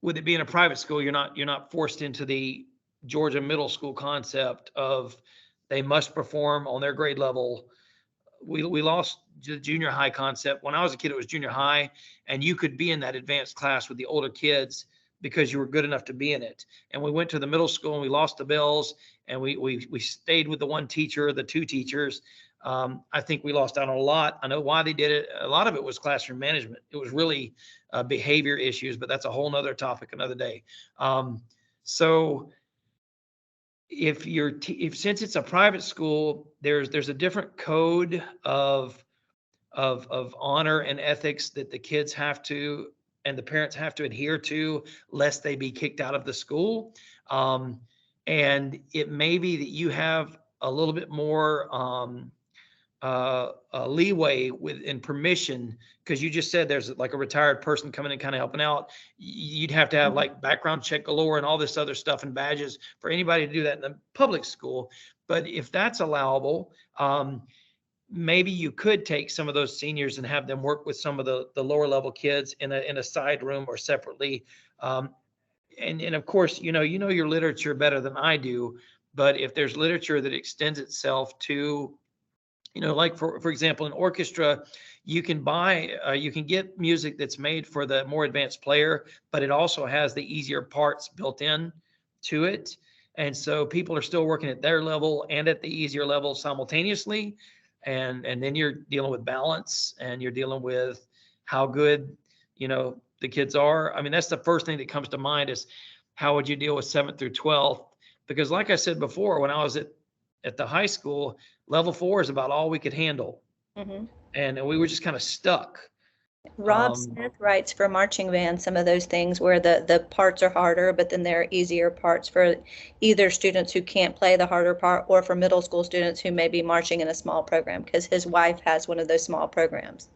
with it being a private school, you're not forced into the Georgia middle school concept of they must perform on their grade level. We lost the junior high concept. When I was a kid, it was junior high, and you could be in that advanced class with the older kids because you were good enough to be in it. And we went to the middle school and we lost the bells, and we stayed with the one teacher, the two teachers. I think we lost out on a lot. I know why they did it. A lot of it was classroom management. It was really behavior issues, but that's a whole nother topic another day. So if since it's a private school, there's a different code of honor and ethics that the kids have to and the parents have to adhere to, lest they be kicked out of the school. And it may be that you have a little bit more leeway in permission, because you just said there's like a retired person coming and kind of helping out. You'd have to have like background check galore and all this other stuff and badges for anybody to do that in the public school. But if that's allowable, maybe you could take some of those seniors and have them work with some of the lower level kids in a side room or separately. And of course, you know your literature better than I do, but if there's literature that extends itself to, like for example, in orchestra, you can get music that's made for the more advanced player, but it also has the easier parts built in to it. And so people are still working at their level and at the easier level simultaneously. And then you're dealing with balance and you're dealing with how good, the kids are. I mean, that's the first thing that comes to mind is how would you deal with 7th through 12th? Because like I said before, when I was at the high school, level 4 is about all we could handle. Mm-hmm. And we were just kind of stuck. Rob Um, Smith writes for marching band some of those things where the parts are harder, but then there are easier parts for either students who can't play the harder part or for middle school students who may be marching in a small program, because his wife has one of those small programs.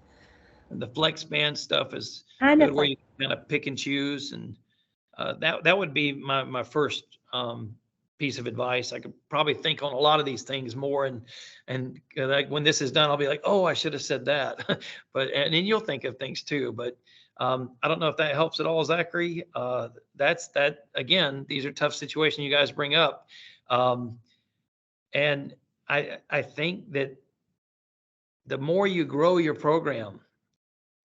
and the flex band stuff is Kind good of where fun. you kind of pick and choose, and that would be my first piece of advice. I could probably think on a lot of these things more, and like when this is done, I'll be like, oh, I should have said that. But and then you'll think of things too. But I don't know if that helps at all, Zachary. That's that again. These are tough situations you guys bring up, and I think that the more you grow your program,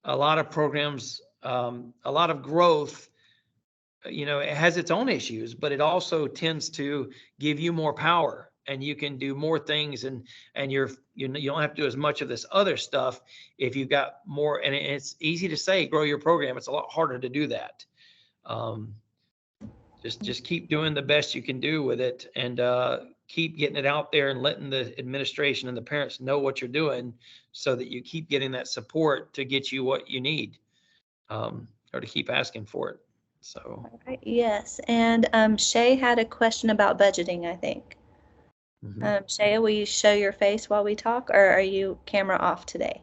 a lot of programs, a lot of growth, it has its own issues, but it also tends to give you more power, and you can do more things, and you don't have to do as much of this other stuff if you've got more. And it's easy to say grow your program. It's a lot harder to do that. Um, just keep doing the best you can do with it, and keep getting it out there and letting the administration and the parents know what you're doing, so that you keep getting that support to get you what you need, or to keep asking for it. So. Right, yes, and Shay had a question about budgeting, I think. Mhm. Shaya, will you show your face while we talk, or are you camera off today?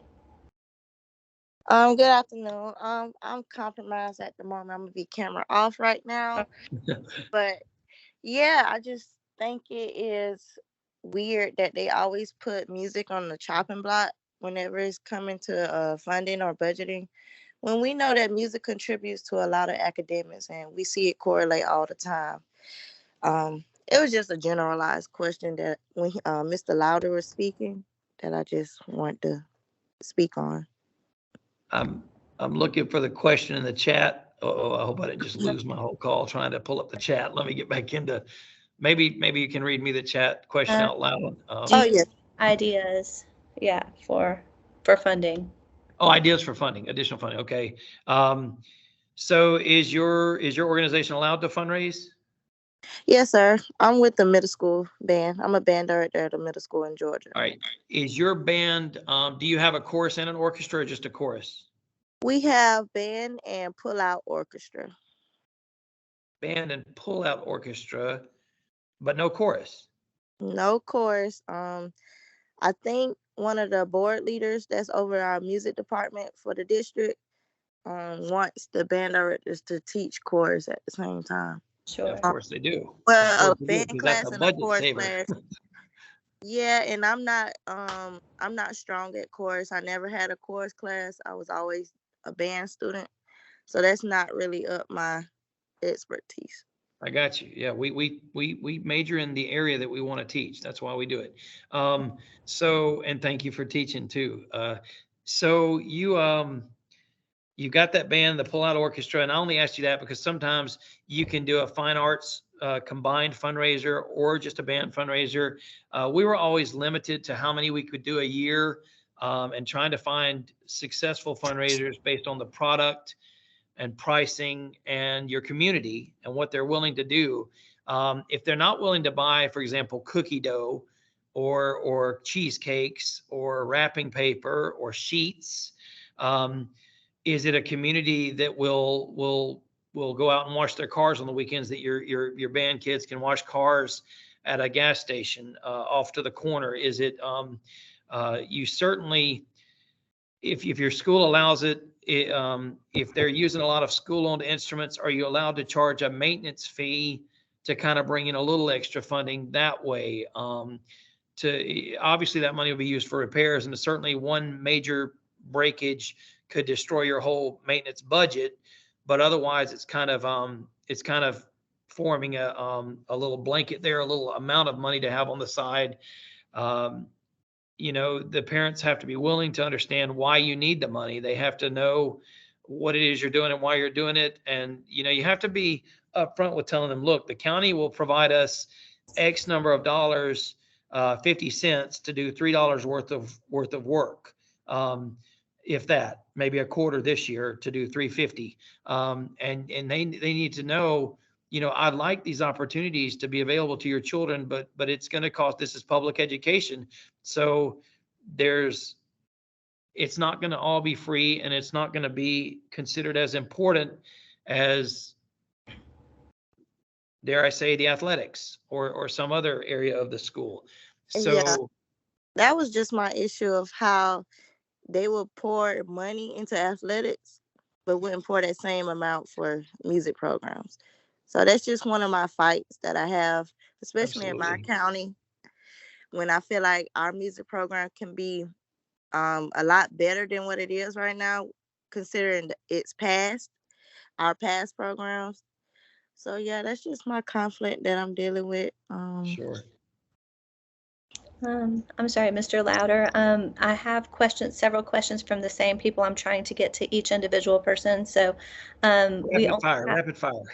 Good afternoon. I'm compromised at the moment. I'm gonna be camera off right now. But yeah, I just think it is weird that they always put music on the chopping block whenever it's coming to funding or budgeting. When we know that music contributes to a lot of academics and we see it correlate all the time. It was just a generalized question that when Mr. Lowder was speaking that I just want to speak on. I'm looking for the question in the chat. Oh, I hope I didn't just lose my whole call trying to pull up the chat. Let me get back into, maybe you can read me the chat question out loud. Oh, yes. Ideas, yeah, for funding. Oh, ideas for funding, additional funding. Okay. So is your organization allowed to fundraise? Yes, sir. I'm with the middle school band. I'm a band director at a middle school in Georgia. All right. Is your band, do you have a chorus and an orchestra, or just a chorus? We have band and pull-out orchestra. Band and pull-out orchestra, but no chorus? No chorus. I think one of the board leaders that's over our music department for the district wants the band directors to teach chorus at the same time. Sure. Of course they do. Well, Of course they do, a band 'cause class that's a and a budget chorus saver. class. Yeah, and I'm not strong at chorus. I never had a chorus class. I was always a band student. So that's not really up my expertise. I got you. Yeah, we major in the area that we want to teach. That's why we do it. So, and thank you for teaching too. So you got that band, the pull-out orchestra, and I only asked you that because sometimes you can do a fine arts combined fundraiser or just a band fundraiser. We were always limited to how many we could do a year, and trying to find successful fundraisers based on the product and pricing and your community and what they're willing to do. If they're not willing to buy, for example, cookie dough or cheesecakes or wrapping paper or sheets, is it a community that will go out and wash their cars on the weekends, that your band kids can wash cars at a gas station off to the corner? Is it you certainly, if your school allows it, if they're using a lot of school-owned instruments, are you allowed to charge a maintenance fee to kind of bring in a little extra funding that way? To obviously that money will be used for repairs, and certainly one major breakage could destroy your whole maintenance budget. But otherwise, it's kind of forming a little blanket there, a little amount of money to have on the side. The parents have to be willing to understand why you need the money. They have to know what it is you're doing and why you're doing it. And, you have to be upfront with telling them, look, the county will provide us X number of dollars, 50 cents to do $3 worth of work. If that, maybe a quarter this year to do 350. And they need to know, I'd like these opportunities to be available to your children, but it's going to cost. This is public education. So it's not going to all be free, and it's not going to be considered as important as, dare I say, the athletics or some other area of the school. Yeah, So that was just my issue of how they will pour money into athletics, but wouldn't pour that same amount for music programs. So that's just one of my fights that I have, especially in my absolutely. county, when I feel like our music program can be a lot better than what it is right now, considering its past, our past programs. So yeah, that's just my conflict that I'm dealing with. Sure. I'm sorry, Mr. Lowder. I have several questions from the same people. I'm trying to get to each individual person. So Rapid fire.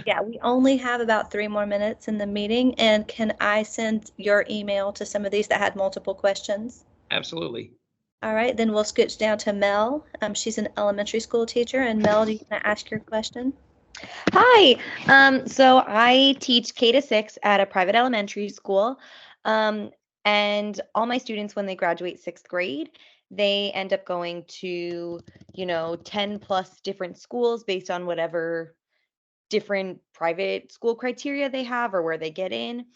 yeah, we only have about 3 more minutes in the meeting. And can I send your email to some of these that had multiple questions? Absolutely. All right, then we'll switch down to Mel. She's an elementary school teacher. And Mel, do you want to ask your question? Hi. So I teach K to 6 at a private elementary school. And all my students, when they graduate 6th grade, they end up going to, 10 plus different schools based on whatever different private school criteria they have or where they get in.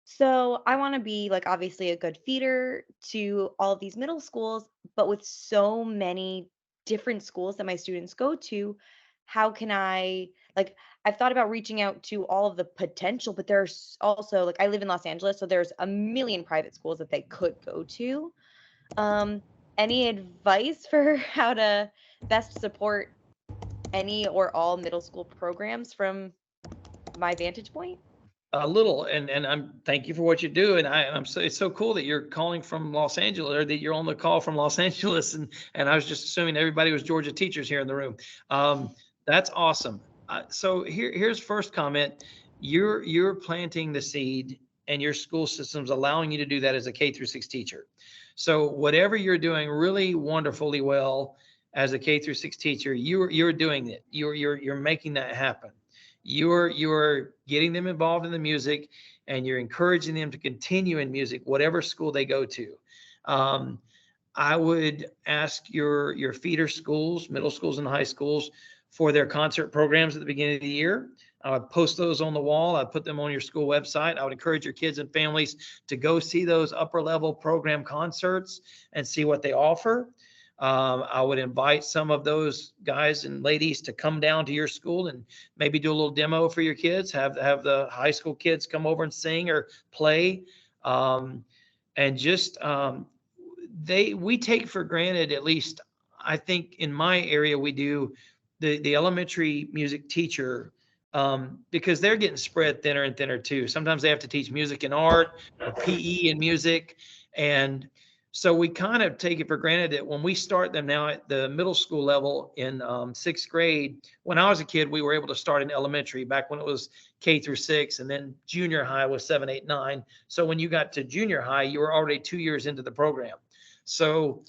So I want to be like obviously a good feeder to all of these middle schools, but with so many different schools that my students go to, how can I like I've thought about reaching out to all of the potential, but there's also like I live in Los Angeles, so there's a million private schools that they could go to. Um, any advice for how to best support any or all middle school programs from my vantage point? A little, and I'm thank you for what you do, and I'm so it's so cool that you're calling from Los Angeles, or that you're on the call from Los Angeles, and I was just assuming everybody was Georgia teachers here in the room. That's awesome. So here's first comment. You're planting the seed, and your school system's allowing you to do that as a K through 6 teacher. So whatever you're doing really wonderfully well as a K through 6 teacher, you're doing it. You're making that happen. You're getting them involved in the music, and you're encouraging them to continue in music, whatever school they go to. I would ask your feeder schools, middle schools and high schools, for their concert programs at the beginning of the year. I would post those on the wall. I'd put them on your school website. I would encourage your kids and families to go see those upper level program concerts and see what they offer. I would invite some of those guys and ladies to come down to your school and maybe do a little demo for your kids. Have the high school kids come over and sing or play, and just we take for granted, at least I think in my area we do, the elementary music teacher, because they're getting spread thinner and thinner too. Sometimes they have to teach music and art or PE and music, and so we kind of take it for granted that when we start them now at the middle school level in 6th grade, when I was a kid, we were able to start in elementary back when it was K through 6, and then junior high was 7, 8, 9. So when you got to junior high, you were already 2 years into the program. So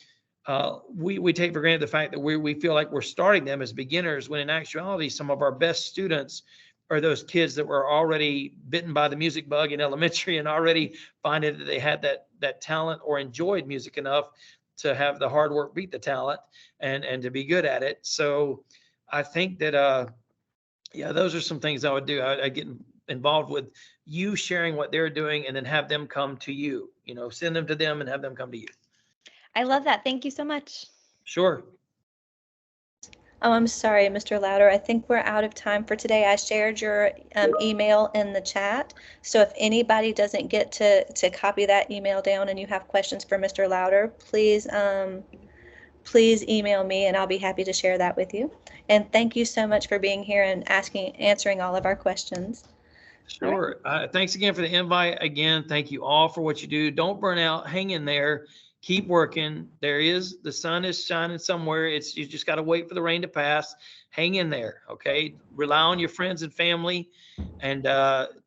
we take for granted the fact that we feel like we're starting them as beginners, when in actuality, some of our best students are those kids that were already bitten by the music bug in elementary and already finding that they had that talent or enjoyed music enough to have the hard work beat the talent and to be good at it. So I think that, yeah, those are some things I would do. I get involved with you sharing what they're doing, and then have them come to you, send them to them and have them come to you. I love that. Thank you so much. Sure. Oh, I'm sorry, Mr. Lowder. I think we're out of time for today. I shared your email in the chat. So if anybody doesn't get to copy that email down and you have questions for Mr. Lowder, please email me and I'll be happy to share that with you. And thank you so much for being here and answering all of our questions. Sure. Thanks again for the invite. Again, thank you all for what you do. Don't burn out. Hang in there. Keep working. The sun is shining somewhere. You just got to wait for the rain to pass. Hang in there. Okay. Rely on your friends and family, and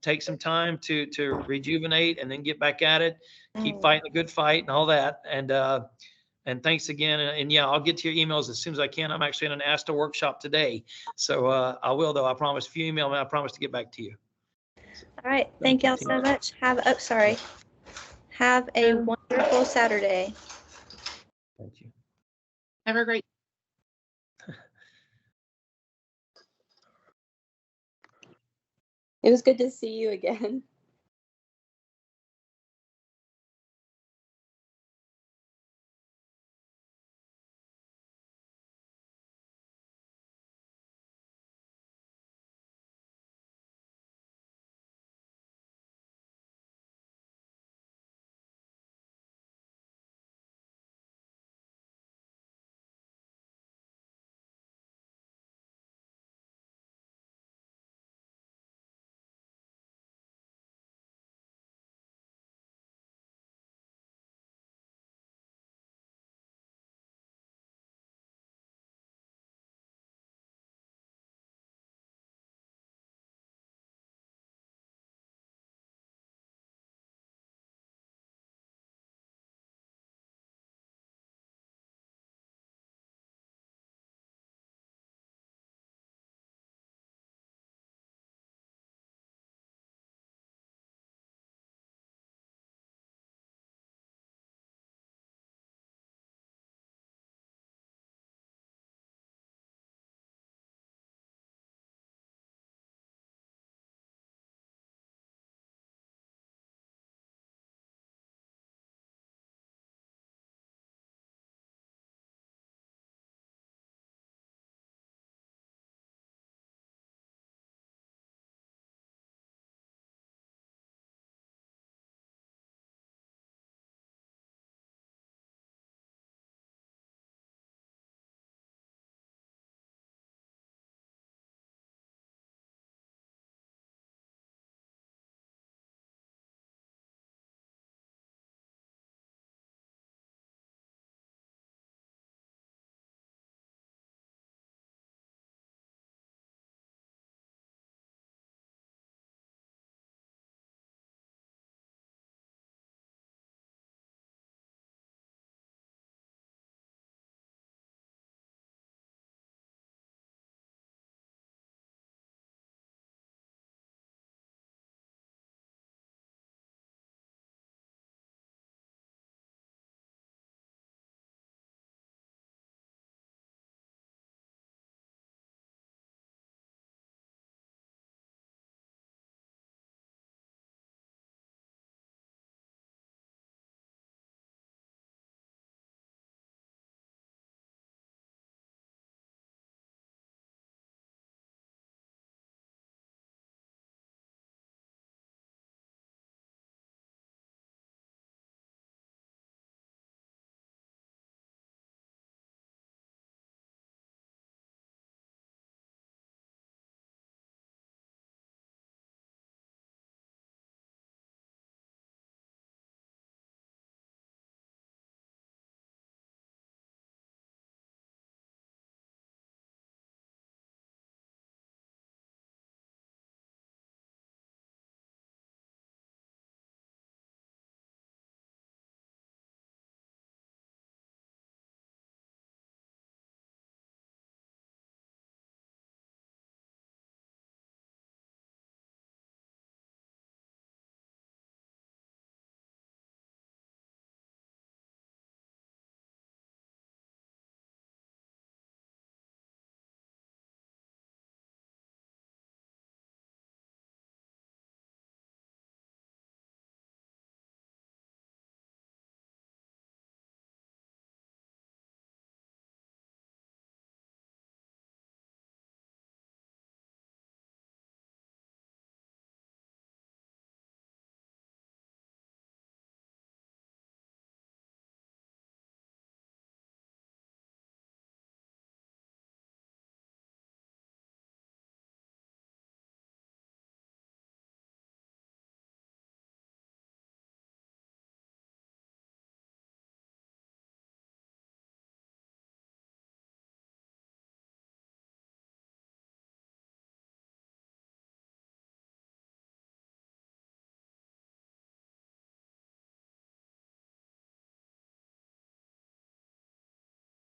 take some time to rejuvenate and then get back at it. Keep fighting a good fight and all that. And thanks again. And yeah, I'll get to your emails as soon as I can. I'm actually in an ASTA workshop today. So I will, though. I promise. If you email me, I promise to get back to you. All right. Thank y'all so much. Have a wonderful Saturday. Thank you. Have a great. It was good to see you again.